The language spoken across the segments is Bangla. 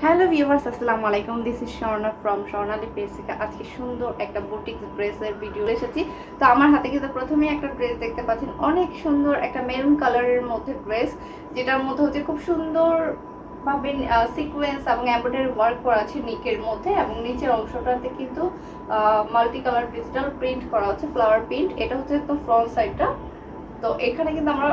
হ্যালো ভিউয়ার্স, আসসালামু আলাইকুম। This is Swarna from Swarnali page থেকে আজকে সুন্দর একটা বুটিক ড্রেসের ভিডিও এসেছি। তো আমার হাতে কিন্তু প্রথমেই একটা ড্রেস দেখতে পাচ্ছেন, অনেক সুন্দর একটা মেরুন কালারের মধ্যে ড্রেস, যেটার মধ্যে হচ্ছে খুব সুন্দর ভাবে সিকোয়েন্স এবং এমব্রয়ডারি ওয়ার্ক করা আছে নিকের মধ্যে, এবং নিচের অংশটাতে কিন্তু মাল্টি কালার ডিজিটাল প্রিন্ট করা আছে, ফ্লাওয়ার প্রিন্ট। এটা হচ্ছে একদম ফ্রন্ট সাইডটা। তো এখানে কিন্তু আমরা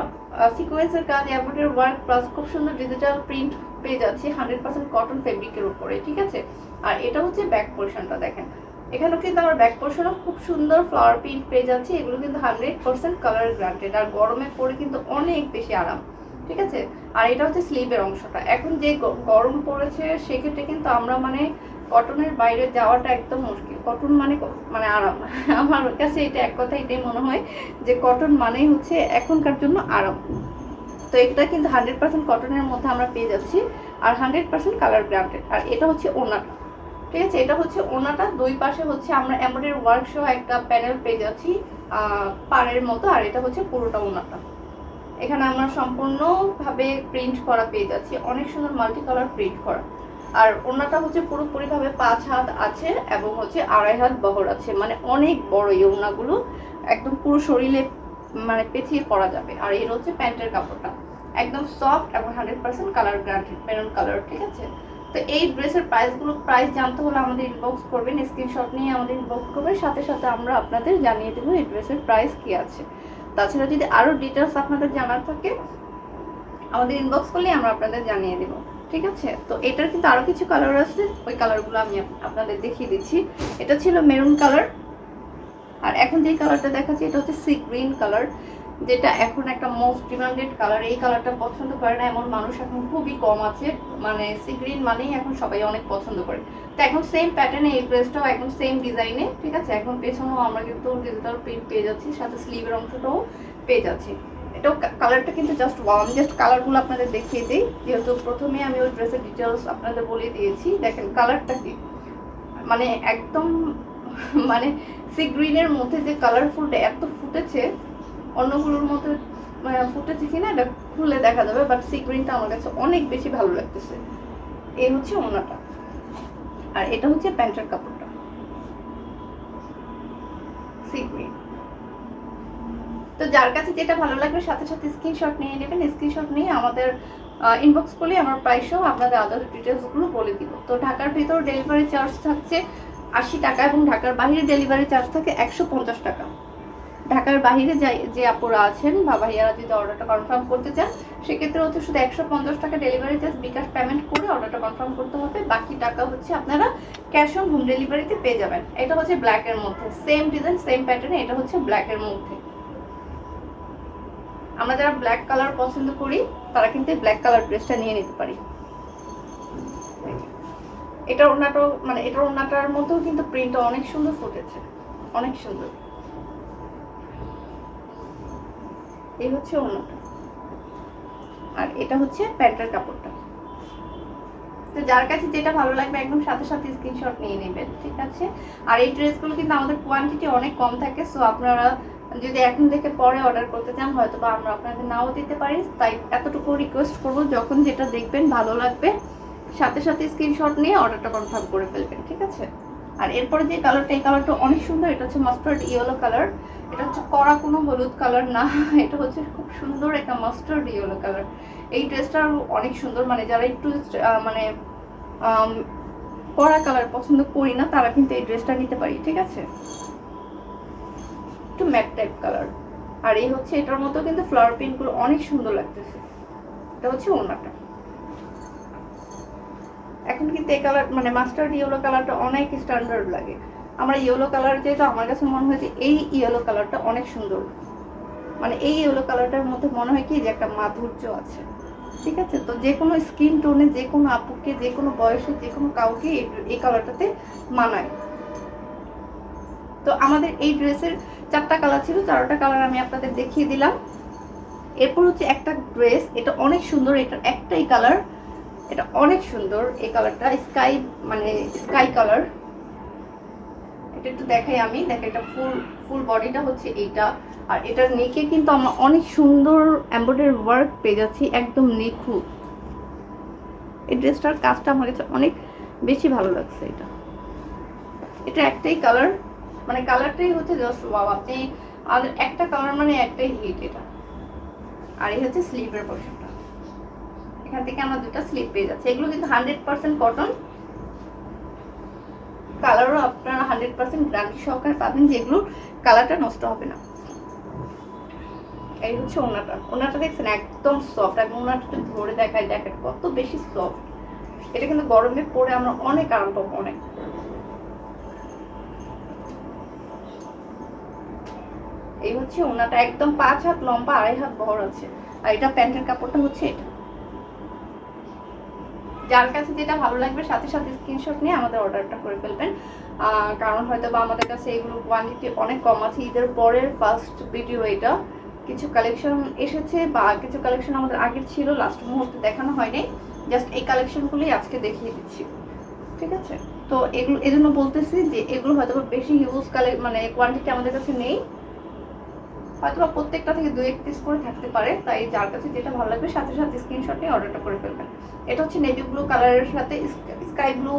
সিকোয়েন্সের কাজ, এমব্রয়ডারি ওয়ার্ক প্লাস খুব সুন্দর ডিজিটাল প্রিন্ট পেয়ে যাচ্ছি 100% কটন ফেব্রিকের উপরে, ঠিক আছে। আর এটা হচ্ছে ব্যাক পোর্শনটা, দেখেন এখানেও কিন্তু আমার ব্যাক পোর্শনও খুব সুন্দর ফ্লাওয়ার প্রিন্ট পেয়ে যাচ্ছি। এগুলো কিন্তু 100% কালার গ্রান্টেড, আর গরমে পরে কিন্তু অনেক বেশি আরাম, ঠিক আছে। আর এটা হচ্ছে স্লিভের অংশটা। এখন যে গরম পড়েছে সেক্ষেত্রে কিন্তু আমরা মানে কটনের বাইরে যাওয়াটা একদম মুশকিল। কটন মানে মানে আরাম আমার কাছে এটা এক কথা এটাই মনে হয় যে কটন মানেই হচ্ছে এখনকার জন্য আরাম। তো এটা কিন্তু 100% কটনের মধ্যে আমরা পেয়ে যাচ্ছি, আর 100% কালার গ্রান্টেড। আর এটা হচ্ছে ওনাটা, ঠিক আছে। এটা হচ্ছে ওনাটা, দুই পাশে হচ্ছে আমরা এমব্রয়ডারি ওয়ার্ক সহ একটা প্যানেল পেয়ে যাচ্ছি পাড়ের মতো। আর এটা হচ্ছে পুরোটা ওনাটা, এখানে আমরা সম্পূর্ণভাবে প্রিন্ট করা পেয়ে যাচ্ছি, অনেক সুন্দর মাল্টি কালার প্রিন্ট করা। আর ওনাটা হচ্ছে পুরোপুরিভাবে 5 হাত আছে এবং হচ্ছে 2.5 হাত বহর আছে, মানে অনেক বড় এই ওনাগুলো, একদম পুরো শরীরে মানে পেঁচিয়ে পরা যাবে। আর এর হচ্ছে প্যান্টের কাপড়টা একদম সফট এবং 100% কালার গ্রান্টেড মেরুন কালার, ঠিক আছে। তো এই ড্রেসের প্রাইস জানতে হলে আমাদের ইনবক্স করবেন, স্ক্রিনশট নিয়ে আমাদের ইনবক্স করবেন, সাথে সাথে আমরা আপনাদের জানিয়ে দেবো এই ড্রেসের প্রাইস কি আছে। তাছাড়া যদি আরও ডিটেলস আপনাদের জানার থাকে আমাদের ইনবক্স করলে আমরা আপনাদের জানিয়ে দেবো, ঠিক আছে। তো এটার কিন্তু আরও কিছু কালার আছে, ওই কালারগুলো আমি আপনাদের দেখিয়ে দিচ্ছি। এটা ছিল মেরুন কালার, আর এখন যে কালারটা দেখাচ্ছি এটা হচ্ছে সি গ্রিন কালার, যেটা এখন একটা মোস্ট ডিমান্ডেড কালার। এই কালারটা পছন্দ করে না এমন মানুষ এখন খুবই কম আছে, মানে সি গ্রিন মানেই এখন সবাই অনেক পছন্দ করে। তো এখন সেম প্যাটার্নে এই ড্রেসটাও একদম সেম ডিজাইনে, ঠিক আছে। এখন পেছনেও আমরা কিন্তু ডিজিটাল প্রিন্ট পেয়ে যাচ্ছি, সাথে স্লিভের অংশটাও পেয়ে যাচ্ছি। এটাও কালারটা কিন্তু জাস্ট ওয়ান, জাস্ট কালারগুলো আপনাদের দেখিয়ে দিই, যেহেতু প্রথমে আমি ওই ড্রেসের ডিটেলস আপনাদের বলে দিয়েছি। দেখেন কালারটা কি, মানে একদম মানে সি গ্রিনের মধ্যে যে কালারফুলটা এত ফুটেছে, অন্যগুলোর মধ্যে ফুটেছে কিনা এটা খুলে দেখা যাবে, বাট সি গ্রিনটা আমার কাছে অনেক বেশি ভালো লাগতেছে। এই হচ্ছে ওনাটা, আর এটা হচ্ছে প্যান্টের কাপড়টা সি গ্রিন। তো যার কাছে যেটা ভালো লাগবে সাথে সাথে স্ক্রিনশট নিয়ে নেবেন, স্ক্রিনশট নিয়ে আমাদের ইনবক্স করলে আমার প্রাইস সহ আপনাদের আদার ডিটেলসগুলো বলে দিব। তো ঢাকার ভিতর ডেলিভারি চার্জ থাকছে 80 টাকা, এবং ঢাকার বাইরে ডেলিভারি চার্জ থাকে 150 টাকা। ঢাকার বাইরে যে আপুরা আছেন বা ভাইয়ারা যদি অর্ডারটা কনফার্ম করতে চান, সেক্ষেত্রে হচ্ছে শুধু 150 টাকা ডেলিভারি চার্জ বিকাশ পেমেন্ট করে অর্ডারটা কনফার্ম করতে হবে। বাকি টাকা হচ্ছে আপনারা ক্যাশ অন হোম ডেলিভারিতে পেয়ে যাবেন। এটা হচ্ছে ব্ল্যাকের মধ্যে, সেম ডিজাইন সেম প্যাটার্নে, এটা হচ্ছে ব্ল্যাকের মধ্যে। আমরা যারা ব্ল্যাক কালার পছন্দ করি তারা কিন্তু ব্ল্যাক কালার ড্রেসটা নিয়ে নিতে পারি। এটার ওড়নাটাও মানে এটার ওড়নাটার মধ্যেও কিন্তু প্রিন্টটা অনেক সুন্দর ফুটেছে, অনেক সুন্দর। এই হচ্ছে ওড়নাটা, আর এটা হচ্ছে প্যান্টের কাপড়টা। তো যার কাছে যেটা ভালো লাগবে একদম সাথে সাথে স্ক্রিনশট নিয়ে নেবেন, ঠিক আছে। আর এই ড্রেসগুলো কিন্তু আমাদের কোয়ান্টিটি অনেক কম থাকে, সো আপনারা যদি এখন থেকে পরে অর্ডার করতে চান হয়তো বা আমরা আপনাদের নাও দিতে পারি। তাই এতটুকু রিকোয়েস্ট করবো, যখন যেটা দেখবেন ভালো লাগবে সাথে সাথে স্ক্রিনশট নিয়ে অর্ডারটা কনফার্ম করে ফেলবেন, ঠিক আছে। আর এরপরে যে কালারটা, এই কালারটা অনেক সুন্দর। এটা হচ্ছে মাস্টার্ড ইয়েলো কালার, এটা হচ্ছে কড়া কোনো হলুদ কালার না, এটা হচ্ছে খুব সুন্দর একটা মাস্টার্ড ইয়েলো কালার। এই ড্রেসটা অনেক সুন্দর, মানে যারা একটু মানে কড়া কালার পছন্দ করি না তারা কিন্তু এই ড্রেসটা নিতে পারি, ঠিক আছে। একটু ম্যাট টাইপ কালার, আর এই হচ্ছে এটার মতো কিন্তু ফ্লাওয়ার প্রিন্টগুলো অনেক সুন্দর লাগতেছে। এটা হচ্ছে ওনাটা। এখন কিন্তু এই কালার মানে মাস্টার্ড ইয়েলো কালারটা অনেক স্ট্যান্ডার্ড লাগে। আমার ইয়েলো কালার যেটা আমার কাছে মনে হয় যে এই ইয়েলো কালারটা অনেক সুন্দর, মানে এই ইয়েলো কালারটার মধ্যে মনে হয় কি যে একটা মাধুর্য আছে, ঠিক আছে। তো যে কোনো স্কিন টোনে, যে কোনো আপুকে, যে কোনো বয়সে, যে কোনো কাউকে এই কালারটাতে মানায়। তো আমাদের এই ড্রেসের 4টা কালার ছিল, 4টা কালার আমি আপনাদের দেখিয়ে দিলাম। এরপর হচ্ছে একটা ড্রেস, এটা অনেক সুন্দর, এটার একটাই কালার, এটা অনেক সুন্দর। এই কালারটা স্কাই মানে স্কাই কালার। এটা একটু দেখাই আমি, দেখেন এটা ফুল বডিটা হচ্ছে এইটা। আর এটার নেকে কিন্তু আমরা অনেক সুন্দর এমব্রয়ডারি ওয়ার্ক পেয়ে যাচ্ছি, একদম নিখুঁত। এই ড্রেসটার কাজটা আমার কাছে অনেক বেশি ভালো লাগছে। এটা একটাই কালার, মানে কালারটাই হচ্ছে জাস্ট ওয়াও। আপনি আর একটা কালার মানে একটাই হিট এটা। আর এই হচ্ছে স্লিভের পোর্শনটা, এখান থেকে আমরা দুটো স্লিভ পেয়ে যাচ্ছি। এগুলো কিন্তু 100% কটন, কালারও আপনারা 100% গ্যারান্টি সহকারে পাবেন, যেগুলো কালারটা নষ্ট হবে না। এই হচ্ছে ওনাটা দেখছেন একদম সফট, এবং ওনাটা ধরে দেখায়, দেখেন কত বেশি সফট। এটা কিন্তু গরমে পরে আমরা অনেক আরাম পাবো, অনেক। এই হচ্ছে ওনাটা একদম 5 হাত লম্বা, 2.5 হাত বহর আছে। আর এটা প্যান্টের কাপড়টা হচ্ছে এটা। যার কাছে যেটা ভালো লাগবে সাথে সাথে স্ক্রিনশট নিয়ে আমাদের অর্ডারটা করে ফেলবেন, কারণ হয়তো বা আমাদের কাছে এগুলো কোয়ান্টিটি অনেক কম আছে। ঈদের পরের ফার্স্ট ভিডিও এটা, কিছু কালেকশন এসেছে বা কিছু কালেকশন আমাদের আগের ছিল, লাস্ট মুহূর্তে দেখানো হয়নি। জাস্ট এই কালেকশনগুলোই আজকে দেখিয়ে দিচ্ছি, ঠিক আছে? তো এগুলো এজন্য বলতেছি যে এগুলো হয়তো বেশি হিউজ মানে কোয়ান্টিটি আমাদের কাছে নেই, হয়তো বা প্রত্যেকটা থেকে 2-1 পিস করে থাকতে পারে। তাই যার কাছে যেটা ভালো লাগবে সাথে সাথে স্ক্রিনশট নিয়ে অর্ডারটা করে ফেলবেন। এটা হচ্ছে নেভি ব্লু কালারের সাথে স্কাই ব্লু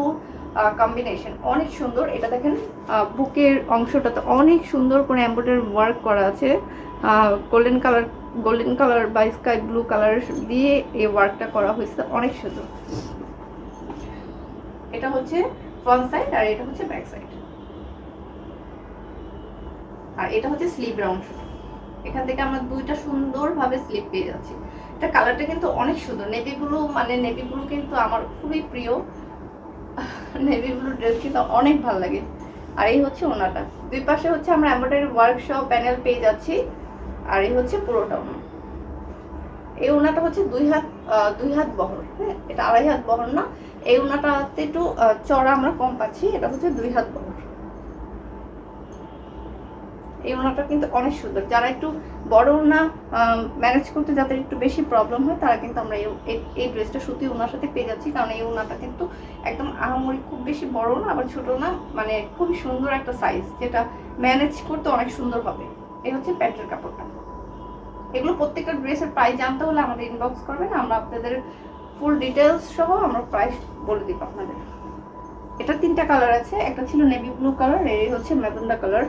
কম্বিনেশন, অনেক সুন্দর। এটা দেখেন বুকের অংশটাতে অনেক সুন্দর করে এমব্রয়ডারি ওয়ার্ক করা আছে, গোল্ডেন কালার বা স্কাই ব্লু কালার দিয়ে এই ওয়ার্কটা করা হয়েছে, অনেক সুন্দর। এটা হচ্ছে ফ্রন্ট সাইড আর এটা হচ্ছে ব্যাক সাইড। আর এটা হচ্ছে স্লিভের অংশ, এখান থেকে আমরা দুইটা সুন্দরভাবে স্লিপ পেয়ে যাচ্ছি। এটা কালারটা কিন্তু অনেক সুন্দর, নেভি ব্লু, মানে নেভি ব্লু কিন্তু আমার খুবই প্রিয়। নেভি ব্লু ড্রেস কিন্তু অনেক ভালো লাগে। আর এই হচ্ছে ওনাটা, দুই পাশে হচ্ছে আমরা এমব্রয়ডারি ওয়ার্কশপ প্যানেল পেয়ে যাচ্ছি। আর এই হচ্ছে পুরোটা ওনা। এই ওনাটা হচ্ছে 2 হাত বহর, হ্যাঁ, এটা 2.5 হাত বহর না। এই ওনাটাতে একটু চড়া আমরা কম পাচ্ছি, এটা হচ্ছে 2 হাত বহর। এই ওনাটা কিন্তু অনেক সুন্দর। যারা একটু বড় ওনা ম্যানেজ করতে যাদের একটু বেশি প্রবলেম হয়, তারা কিন্তু আমরা এই ড্রেসটা সুতি ওনার সাথে পেয়ে যাচ্ছি, কারণ এই ওনাটা কিন্তু একদম আহামরি খুব বেশি বড় না আবার ছোট না, মানে খুবই সুন্দর একটা সাইজ, যেটা ম্যানেজ করতে অনেক সুন্দর হবে। এই হচ্ছে প্যান্টের কাপড়টা। এগুলো প্রত্যেকটা ড্রেসের প্রাইস জানতে হলে আমাদের ইনবক্স করবেন, আমরা আপনাদের ফুল ডিটেলস সহ আমরা প্রাইস বলে দিব আপনাদের। এটা 3টা কালার আছে, একটা ছিল নেভি ব্লু কালার, এই হচ্ছে ম্যাজেন্ডা কালার।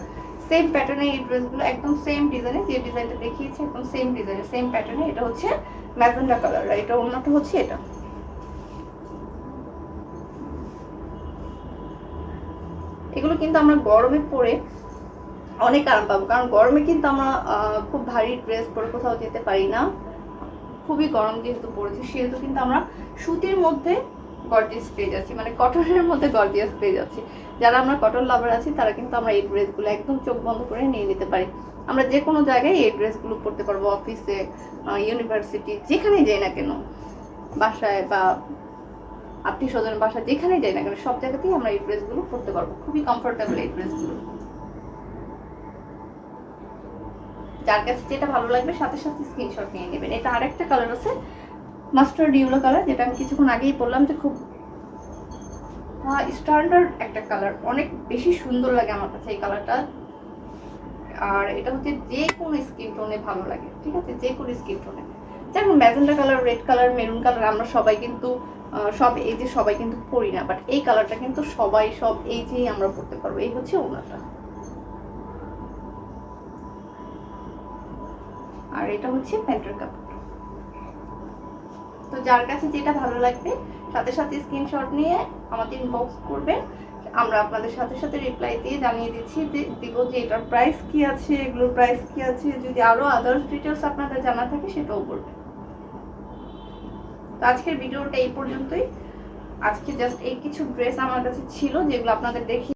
সেম প্যাটার্নে এই ড্রেসগুলো, একদম সেম ডিজাইনে, যে ডিজাইনটা দেখিয়েছি একদম সেম ডিজাইনে সেম প্যাটার্নে। এটা হচ্ছে ম্যাজেন্ডা কালার, আর এটা অন্যটা হচ্ছে এটা। এগুলো কিন্তু আমরা গরমে পরে অনেক আরাম পাবো, কারণ গরমে কিন্তু আমরা খুব ভারী ড্রেস পরে কোথাও যেতে পারি না, খুবই গরম যেহেতু পড়েছে, সেহেতু কিন্তু আমরা সুতির মধ্যে গর্জিয়াস পেয়ে যাচ্ছি, মানে কটনের মধ্যে গর্জিয়াস পেয়ে যাচ্ছি। যারা আমরা কটন লাভার আছি তারা কিন্তু আমরা এই ড্রেসগুলো একদম চোখ বন্ধ করে নিয়ে নিতে পারি। আমরা যে কোনো জায়গায় এই ড্রেসগুলো পরতে পারবো, অফিসে, ইউনিভার্সিটি, যেখানেই যাই না কেন, বাসায় বা আত্মীয় স্বজনের বাসায়, যেখানেই যাই না কেন, সব জায়গাতেই আমরা এই ড্রেসগুলো পরতে পারবো। খুবই কমফোর্টেবল এই ড্রেসগুলো। যার কাছে যেটা ভালো লাগবে সাথে সাথে স্ক্রিনশট নিয়ে নেবেন। এটা আরেকটা কালার আছে, মাস্টার্ড ইয়েলো কালার, যেটা আমি কিছুক্ষণ আগেই বললাম যে খুব স্ট্যান্ডার্ড একটা কালার, অনেক বেশি সুন্দর লাগে আমার কাছে এই কালারটা। আর এটা হচ্ছে যে কোনো স্কিন টোনে ভালো লাগে, ঠিক আছে, যে কোনো স্কিন টোনে। যেমন magenta colour, red colour, maroon colour আমরা সবাই কিন্তু সব এজে সবাই কিন্তু পরি না, বাট এই কালারটা কিন্তু সবাই সব এজেই আমরা পরতে পারবো। এই হচ্ছে ওনাটা, আর এটা হচ্ছে প্যান্টের কাপড়। তো যার কাছে যেটা ভালো লাগবে সাথে সাথে স্ক্রিনশট নিয়ে আমাদের ইনবক্স করবেন, আমরা আপনাদের সাথে সাথে রিপ্লাই দিয়ে জানিয়ে দিব যে এটার প্রাইস কি আছে, এগুলোর প্রাইস কি আছে। যদি আরো আদার্স ডিটেলস আপনাদের জানা থাকে সেটাও বলবেন। তো আজকের ভিডিওটা এই পর্যন্তই। আজকে জাস্ট এই কিছু ড্রেস আমার কাছে ছিল যেগুলো আপনাদের দেখি